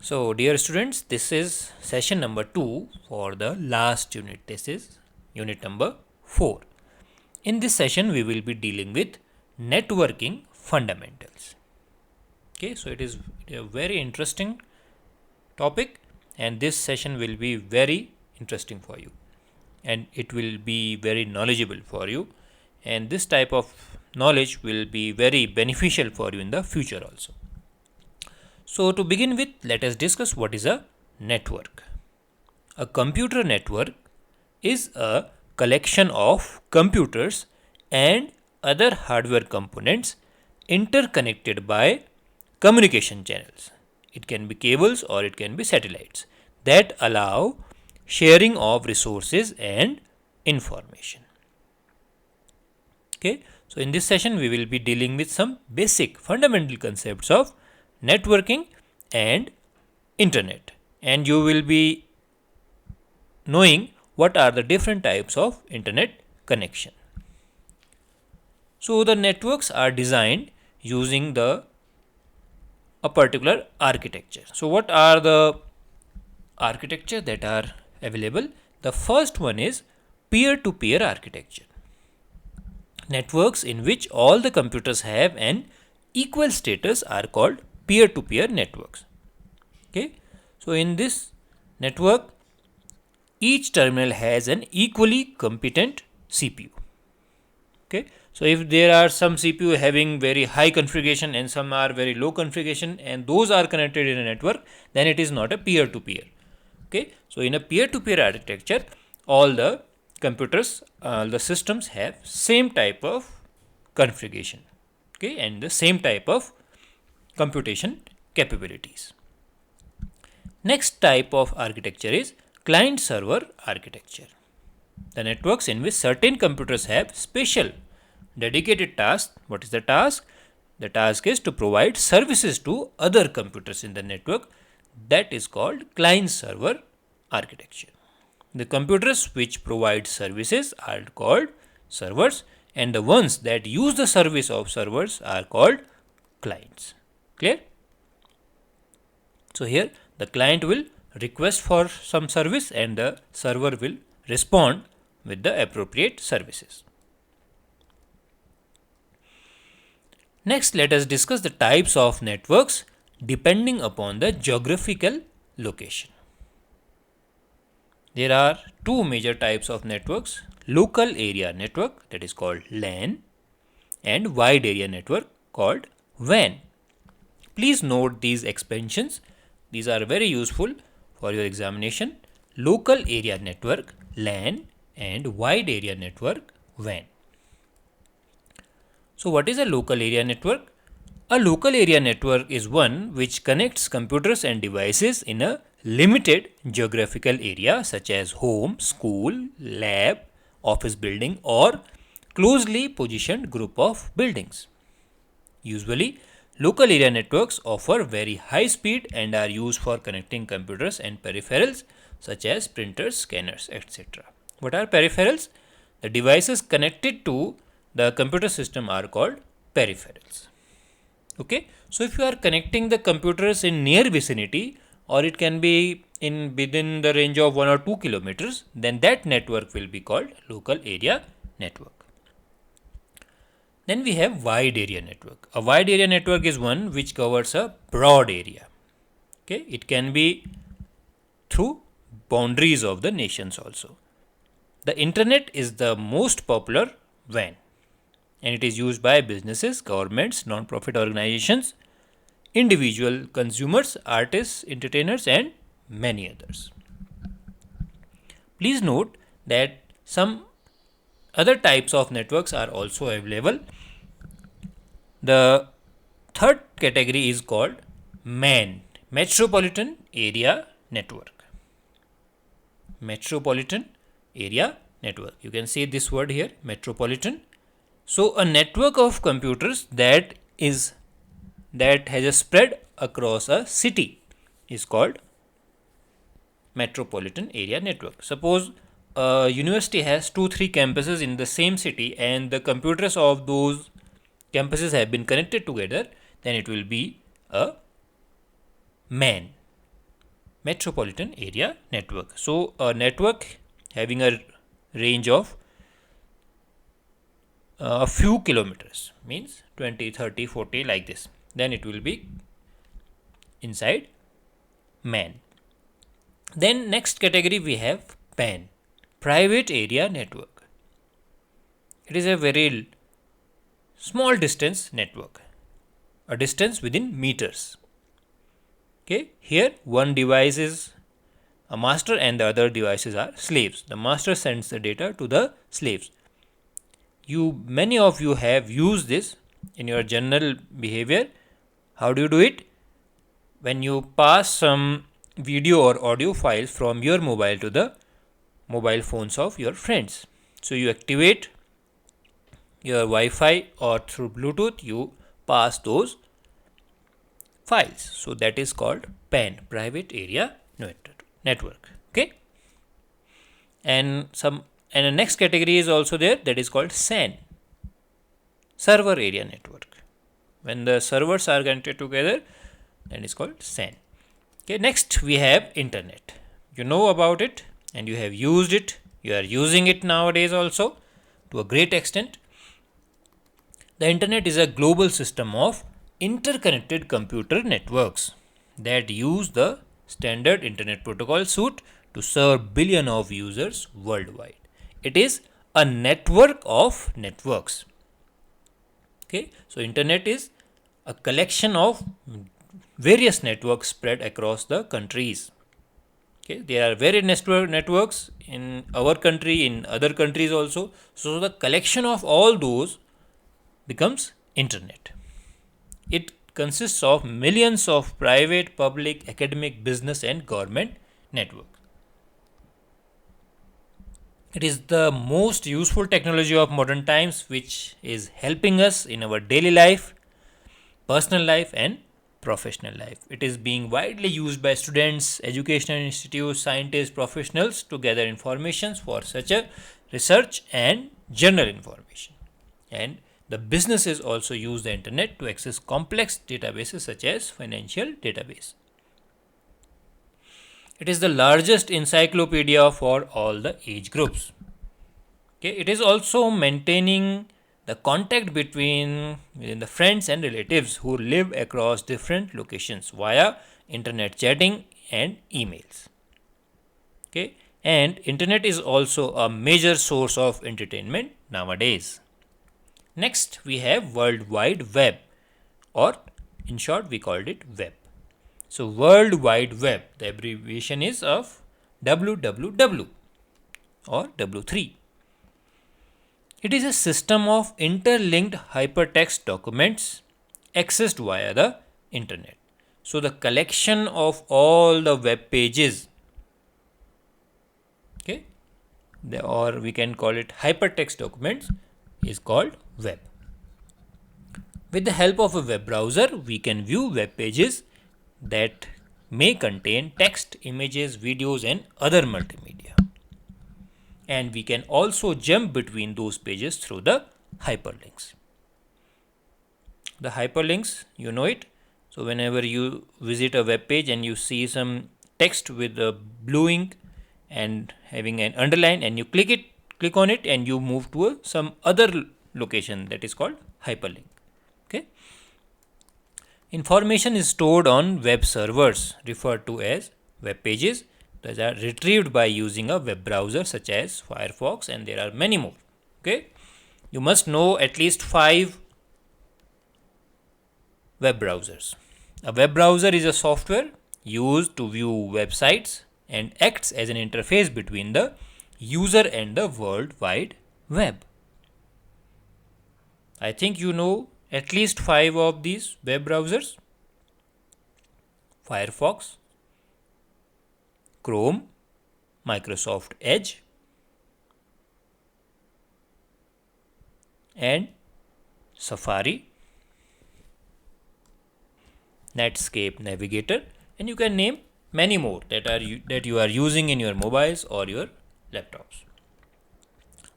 So, dear students, this is session number 2 for the last unit. This is unit number 4. In this session, we will be dealing with networking fundamentals. Okay, so it is a very interesting topic, and this session will be very interesting for you, and it will be very knowledgeable for you, and this type of knowledge will be very beneficial for you in the future also. So, to begin with, let us discuss what is a network. A computer network is a collection of computers and other hardware components interconnected by communication channels. It can be cables or it can be satellites that allow sharing of resources and information. Okay, so in this session, we will be dealing with some basic fundamental concepts of networking and internet, and you will be knowing what are the different types of internet connection. So the networks are designed using a particular architecture. So what are the architecture that are available? The first one is peer-to-peer architecture. Networks in which all the computers have an equal status are called peer-to-peer networks. Okay, so in this network, each terminal has an equally competent CPU. Okay, so if there are some CPU having very high configuration and some are very low configuration, and those are connected in a network, then it is not a peer-to-peer. Okay, so in a peer-to-peer architecture, all the computers, the systems have same type of configuration. Okay, and the same type of computation capabilities. Next type of architecture is client server architecture. The networks in which certain computers have special dedicated tasks. What is the task? The task is to provide services to other computers in the network. That is called client server architecture. The computers which provide services are called servers, and the ones that use the service of servers are called clients. Clear? So here the client will request for some service and the server will respond with the appropriate services. Next, let us discuss the types of networks depending upon the geographical location. There are two major types of networks: local area network, that is called LAN, and wide area network called WAN. Please note these expansions. These are very useful for your examination. Local area network LAN and wide area network WAN. So what is a local area network? A local area network is one which connects computers and devices in a limited geographical area such as home, school, lab, office building, or closely positioned group of buildings. Usually, local area networks offer very high speed and are used for connecting computers and peripherals such as printers, scanners, etc. What are peripherals? The devices connected to the computer system are called peripherals. Okay, so if you are connecting the computers in near vicinity, or it can be in within the range of 1 or 2 kilometers, then that network will be called local area network. Then we have wide area network. A wide area network is one which covers a broad area. Okay, it can be through boundaries of the nations also. The internet is the most popular WAN, and it is used by businesses, governments, non-profit organizations, individual consumers, artists, entertainers, and many others. Please note that some other types of networks are also available. The third category is called MAN, Metropolitan Area Network. Metropolitan Area Network. You can see this word here, metropolitan. So a network of computers that has a spread across a city is called metropolitan area network. Suppose a university has 2-3 campuses in the same city and the computers of those campuses have been connected together, then it will be a MAN. metropolitan area network. So a network having a range of a few kilometers, means 20, 30, 40, like this, then it will be inside MAN. Then next category we have PAN, private area network. It is a very small distance network, a distance within meters. Okay, here one device is a master and the other devices are slaves. The master sends the data to the slaves. Many of you have used this in your general behavior. How do you do it? When you pass some video or audio files from your mobile to the mobile phones of your friends. So you activate your Wi-Fi or through Bluetooth you pass those files. So that is called PAN, private area network. Okay. And the next category is also there, that is called SAN, server area network. When the servers are connected together, that is called SAN. Okay, next we have internet. You know about it and you have used it. You are using it nowadays also to a great extent. The internet is a global system of interconnected computer networks that use the standard internet protocol suite to serve billions of users worldwide. It is a network of networks. Okay, so internet is a collection of various networks spread across the countries. Okay, there are various networks in our country, in other countries also. So the collection of all those becomes internet. It consists of millions of private, public, academic, business and government networks. It is the most useful technology of modern times, which is helping us in our daily life, personal life and professional life. It is being widely used by students, educational institutes, scientists, professionals to gather information for such a research and general information. And the businesses also use the internet to access complex databases such as financial database. It is the largest encyclopedia for all the age groups. Okay, it is also maintaining the contact between the friends and relatives who live across different locations via internet chatting and emails. Okay, and internet is also a major source of entertainment nowadays. Next, we have World Wide Web, or in short, we called it web. So, World Wide Web, the abbreviation is of WWW or W3. It is a system of interlinked hypertext documents accessed via the internet. So, the collection of all the web pages, okay, or we can call it hypertext documents, is called web. With the help of a web browser, we can view web pages that may contain text, images, videos and other multimedia. And we can also jump between those pages through the hyperlinks. The hyperlinks, you know it. So whenever you visit a web page and you see some text with a blue ink and having an underline, and you click on it and you move to some other location, that is called hyperlink. Okay. Information is stored on web servers referred to as web pages that are retrieved by using a web browser such as Firefox, and there are many more. Okay, you must know at least 5 web browsers. A web browser is a software used to view websites and acts as an interface between the user and the World Wide Web. I think you know at least 5 of these web browsers: Firefox, Chrome, Microsoft Edge, and Safari, Netscape Navigator, and you can name many more that you are using in your mobiles or your laptops.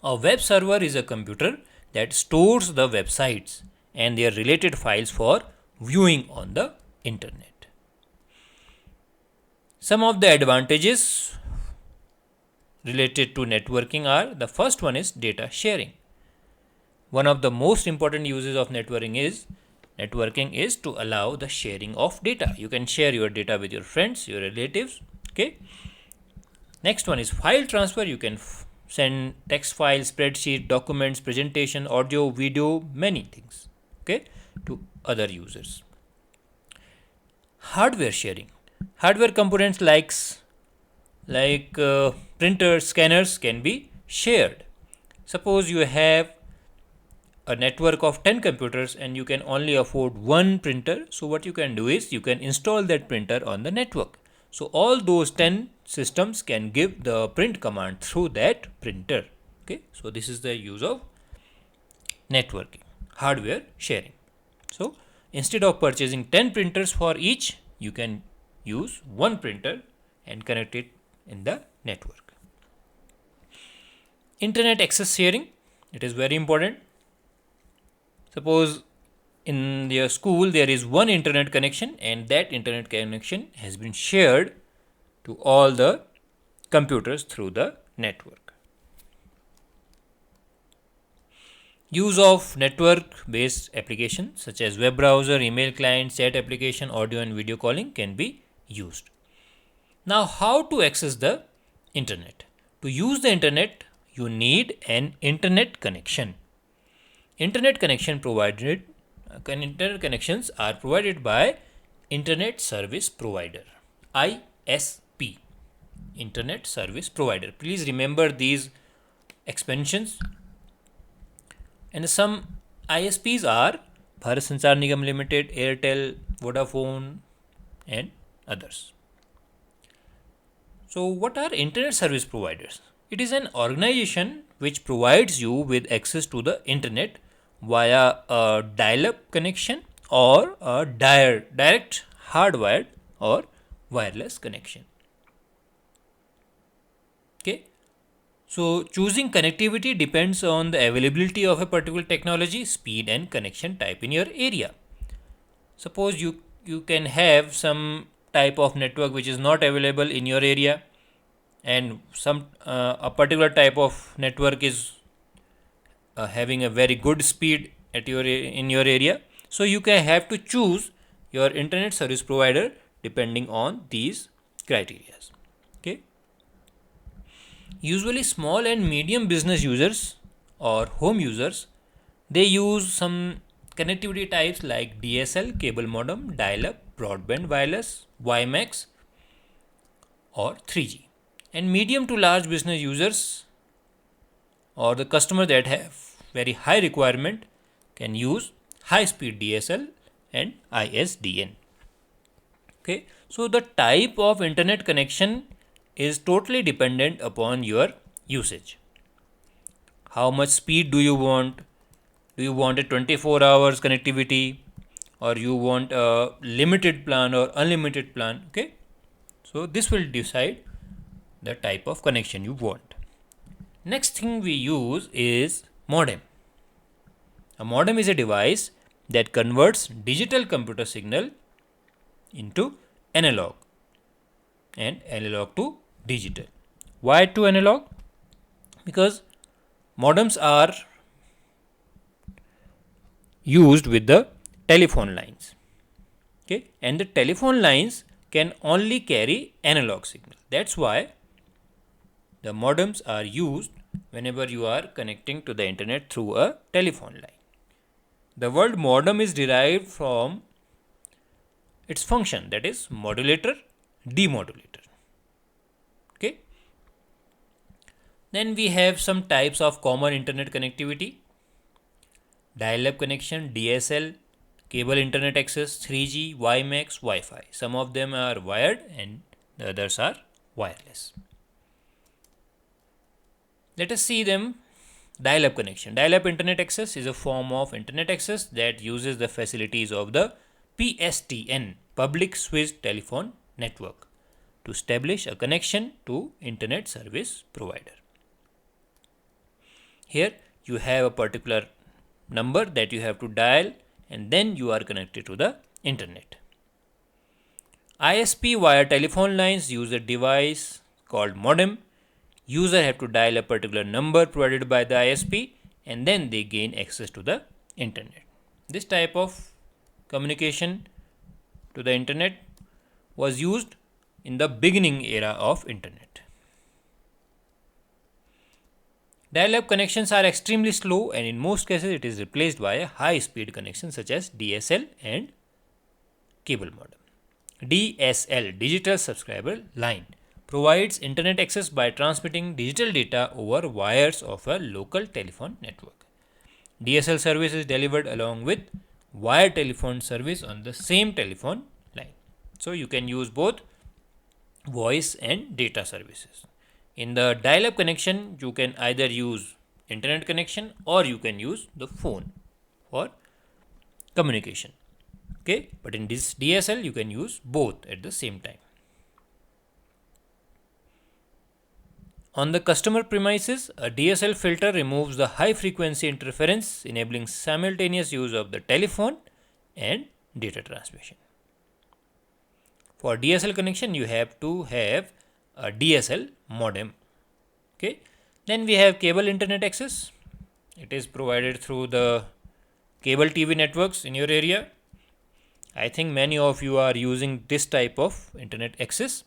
A web server is a computer that stores the websites and their related files for viewing on the internet. Some of the advantages related to networking are, the first one is data sharing. One of the most important uses of networking is to allow the sharing of data. You can share your data with your friends, your relatives. Okay. Next one is file transfer. You can send text files, spreadsheet, documents, presentation, audio, video, many things, okay, to other users. Hardware sharing. Hardware components like printers, scanners can be shared. Suppose you have a network of 10 computers and you can only afford one printer. So what you can do is you can install that printer on the network. So all those 10 systems can give the print command through that printer. Okay, so this is the use of networking, hardware sharing. So instead of purchasing 10 printers for each, you can use one printer and connect it in the network. Internet access sharing, it is very important. Suppose in your school there is one internet connection and that internet connection has been shared to all the computers through the network. Use of network based applications such as web browser, email client, chat application, audio and video calling can be used. Now, how to access the internet? To use the internet, you need an internet connection. Internet connections are provided by Internet Service Provider, ISP, Internet Service Provider. Please remember these expansions. And some ISPs are Bharat Sanchar Nigam Limited, Airtel, Vodafone, and others. So, what are Internet Service Providers? It is an organization which provides you with access to the internet via a dial-up connection or a direct hardwired or wireless connection. Okay. So choosing connectivity depends on the availability of a particular technology, speed and connection type in your area. Suppose you can have some type of network which is not available in your area, and some a particular type of network is having a very good speed in your area. So you can have to choose your internet service provider depending on these criteria. Okay. Usually small and medium business users or home users, they use some connectivity types like DSL, cable modem, dial-up, broadband wireless, WiMAX or 3G. And medium to large business users or the customer that have very high requirement can use high speed DSL and ISDN. Okay, so the type of internet connection is totally dependent upon your usage. How much speed do you want? Do you want a 24 hours connectivity, or you want a limited plan or unlimited plan? Okay, so this will decide the type of connection you want. Next thing we use is modem. A modem is a device that converts digital computer signal into analog and analog to digital. Why to analog? Because modems are used with the telephone lines. Okay, and the telephone lines can only carry analog signal. That's why the modems are used whenever you are connecting to the internet through a telephone line. The word modem is derived from its function, that is modulator, demodulator. Okay. Then we have some types of common internet connectivity: dial-up connection, DSL, cable internet access, 3G, WiMAX, Wi-Fi. Some of them are wired and the others are wireless. Let us see them. Dial-up connection. Dial-up internet access is a form of internet access that uses the facilities of the PSTN, Public Switched Telephone Network, to establish a connection to internet service provider. Here you have a particular number that you have to dial and then you are connected to the internet. ISP via telephone lines use a device called modem. User have to dial a particular number provided by the ISP and then they gain access to the internet. This type of communication to the internet was used in the beginning era of internet. Dial-up connections are extremely slow and in most cases it is replaced by a high-speed connection such as DSL and cable modem. DSL, Digital Subscriber Line, provides internet access by transmitting digital data over wires of a local telephone network. DSL service is delivered along with wire telephone service on the same telephone line. So you can use both voice and data services. In the dial-up connection, you can either use internet connection or you can use the phone for communication. Okay, but in this DSL, you can use both at the same time. On the customer premises, a DSL filter removes the high frequency interference, enabling simultaneous use of the telephone and data transmission. For DSL connection, you have to have a DSL modem. Okay, then we have cable internet access. It is provided through the cable TV networks in your area. I think many of you are using this type of internet access.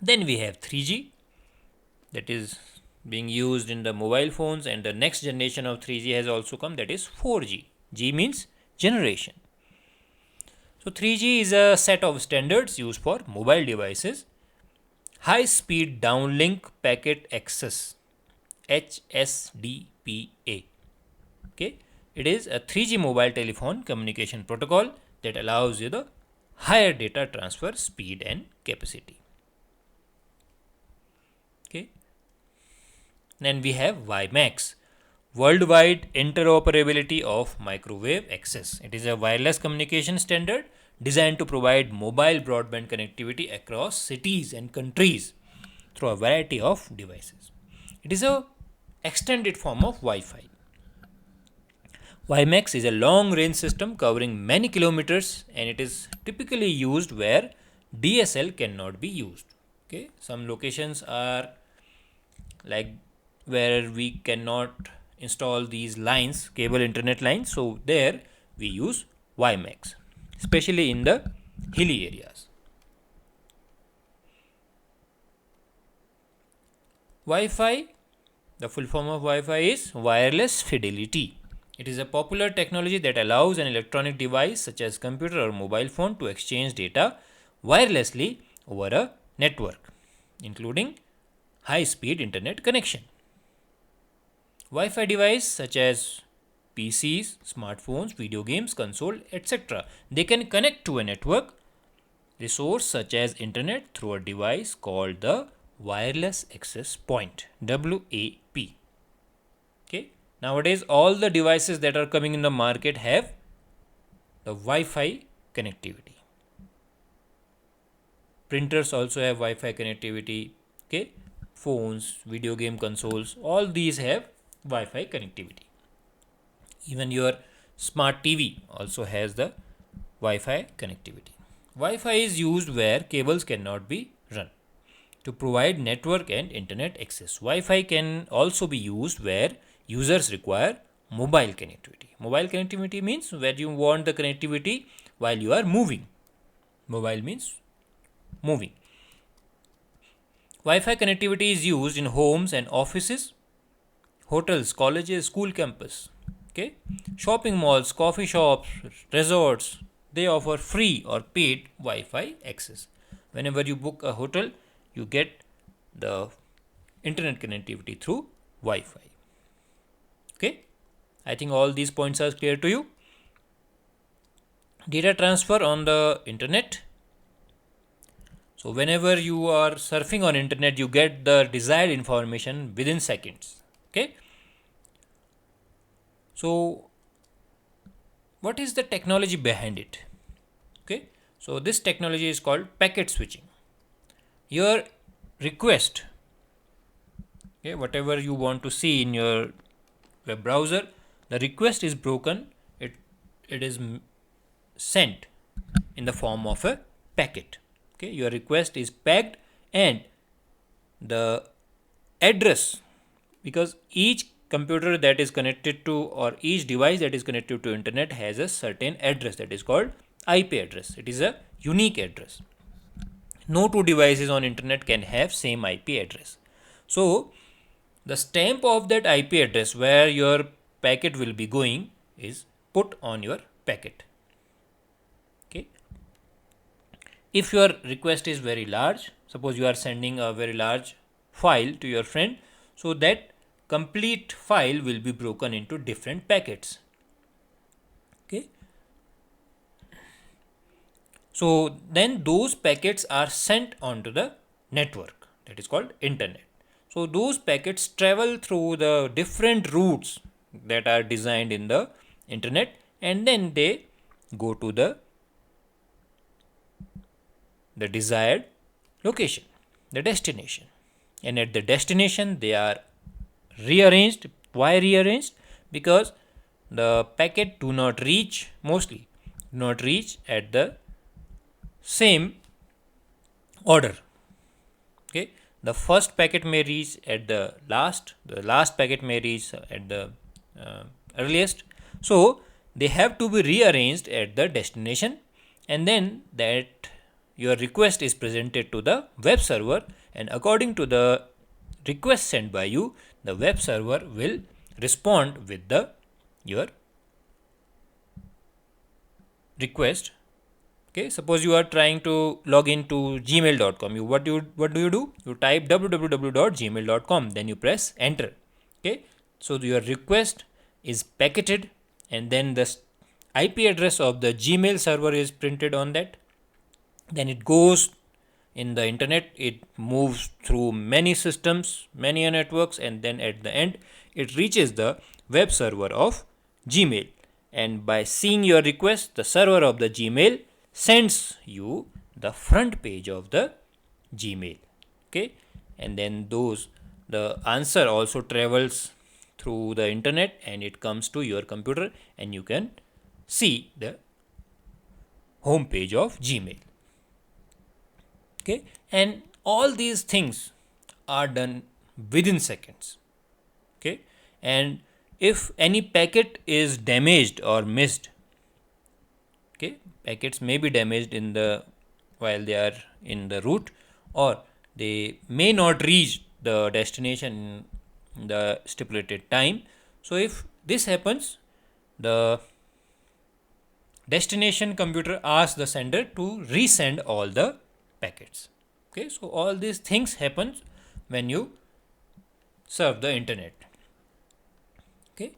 Then we have 3G, that is being used in the mobile phones, and the next generation of 3G has also come, that is 4G. G means generation. So 3G is a set of standards used for mobile devices. High speed downlink packet access, HSDPA. Okay, it is a 3G mobile telephone communication protocol that allows you the higher data transfer speed and capacity. Okay. Then we have WiMAX, Worldwide Interoperability of Microwave Access. It is a wireless communication standard designed to provide mobile broadband connectivity across cities and countries through a variety of devices. It is a extended form of Wi-Fi. WiMAX is a long range system covering many kilometers and it is typically used where DSL cannot be used. Okay, some locations are like where we cannot install these lines, cable internet lines, so there we use WiMAX, especially in the hilly areas. Wi-Fi, the full form of Wi-Fi is wireless fidelity. It is a popular technology that allows an electronic device such as computer or mobile phone to exchange data wirelessly over a network, including high-speed internet connection. Wi-Fi device such as PCs, smartphones, video games, console, etc. They can connect to a network resource such as internet through a device called the wireless access point, WAP. Okay. Nowadays, all the devices that are coming in the market have the Wi-Fi connectivity. Printers also have Wi-Fi connectivity. Okay. Phones, video game consoles, all these have Wi-Fi connectivity. Even your smart TV also has the Wi-Fi connectivity. Wi-Fi is used where cables cannot be run to provide network and internet access. Wi-Fi can also be used where users require mobile connectivity. Mobile connectivity means where you want the connectivity while you are moving. Mobile means moving. Wi-Fi connectivity is used in homes and offices, hotels, colleges, school campus. Okay, shopping malls, coffee shops, resorts, they offer free or paid Wi-Fi access. Whenever you book a hotel, you get the internet connectivity through Wi-Fi. Okay, I think all these points are clear to you. Data transfer on the internet. So whenever you are surfing on internet, you get the desired information within seconds. Okay. So what is the technology behind it? Okay. So this technology is called packet switching. Your request, okay, whatever you want to see in your web browser, the request is broken. It is sent in the form of a packet. Okay, your request is packed, and the address, because each computer that is connected to, or each device that is connected to internet has a certain address that is called IP address. It is a unique address. No two devices on internet can have same IP address. So the stamp of that IP address where your packet will be going is put on your packet. Okay. If your request is very large, suppose you are sending a very large file to your friend, so that complete file will be broken into different packets. Okay. So then those packets are sent onto the network, that is called internet. So those packets travel through the different routes that are designed in the internet, and then they go to the desired location, the destination. And at the destination they are rearranged. Why rearranged? Because the packet do not reach, mostly do not reach at the same order. Okay, the first packet may reach at the last packet may reach at the earliest. So they have to be rearranged at the destination, and then that your request is presented to the web server, and according to the request sent by you, the web server will respond with the your request. Okay, suppose you are trying to log into gmail.com. What do you do? You type www.gmail.com, then you press enter. Okay, so your request is packeted, and then the IP address of the Gmail server is printed on that. Then it goes in the internet, it moves through many systems, many networks, and then at the end it reaches the web server of Gmail. And by seeing your request, the server of the Gmail sends you the front page of the Gmail. Okay, and then the answer also travels through the internet, and it comes to your computer, and you can see the home page of Gmail. Okay, and all these things are done within seconds. Okay, and if any packet is damaged or missed, okay, packets may be damaged in the while they are in the route, or they may not reach the destination in the stipulated time. So if this happens, the destination computer asks the sender to resend all the packets. Okay, so all these things happen when you surf the internet. Okay,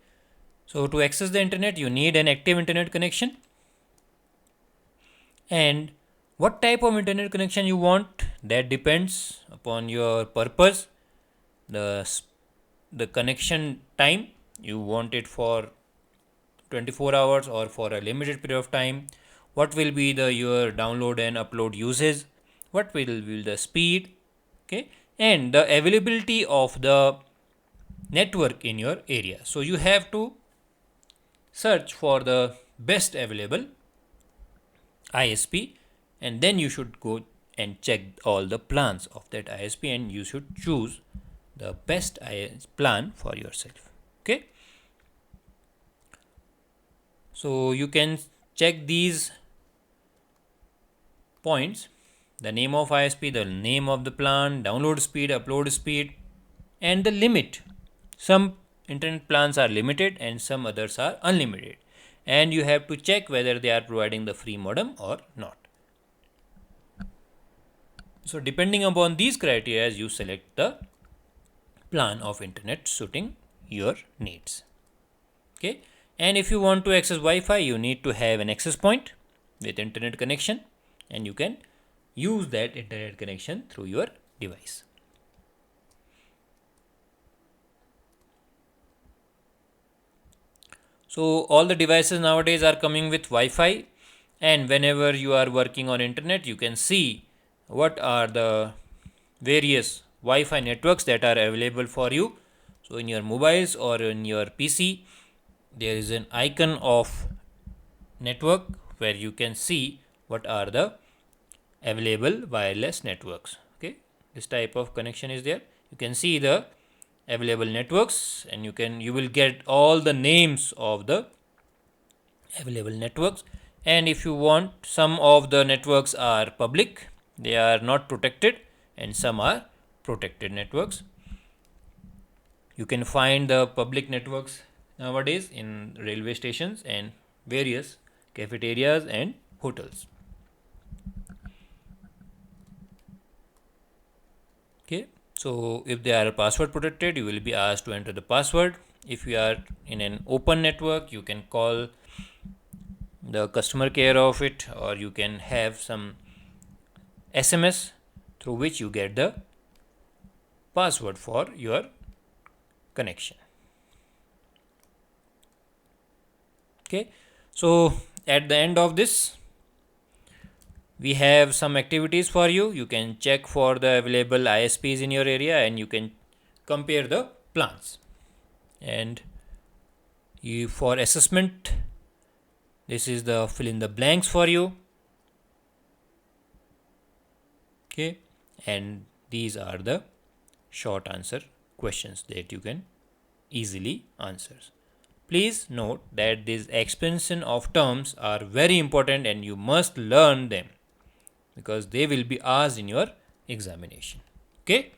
so to access the internet you need an active internet connection, and what type of internet connection you want, that depends upon your purpose. The connection time, you want it for 24 hours or for a limited period of time. What will be the your download and upload usage, what will be the speed, okay, and the availability of the network in your area. So you have to search for the best available ISP, and then you should go and check all the plans of that ISP, and you should choose the best plan for yourself. Okay, so you can check these points: the name of ISP, the name of the plan, download speed, upload speed, and the limit. Some internet plans are limited and some others are unlimited, and you have to check whether they are providing the free modem or not. So depending upon these criteria, you select the plan of internet suiting your needs. Okay, and if you want to access Wi-Fi, you need to have an access point with internet connection, and you can use that internet connection through your device. So all the devices nowadays are coming with Wi-Fi, and whenever you are working on internet, you can see what are the various Wi-Fi networks that are available for you. So in your mobiles or in your PC, there is an icon of network where you can see what are the available wireless networks. Okay, this type of connection is there. You can see the available networks, and you will get all the names of the available networks. And if you want, some of the networks are public, they are not protected, and some are protected networks. You can find the public networks nowadays in railway stations and various cafeterias and hotels. Okay, so if they are password protected, you will be asked to enter the password. If you are in an open network, you can call the customer care of it, or you can have some SMS through which you get the password for your connection. Okay, so at the end of this, we have some activities for you. You can check for the available ISPs in your area, and you can compare the plans. And you, for assessment, this is the fill in the blanks for you. Okay, and these are the short answer questions that you can easily answer. Please note that these expansion of terms are very important and you must learn them, because they will be asked in your examination. Okay,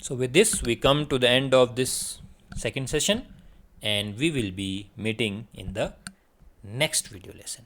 so with this we come to the end of this second session, and we will be meeting in the next video lesson.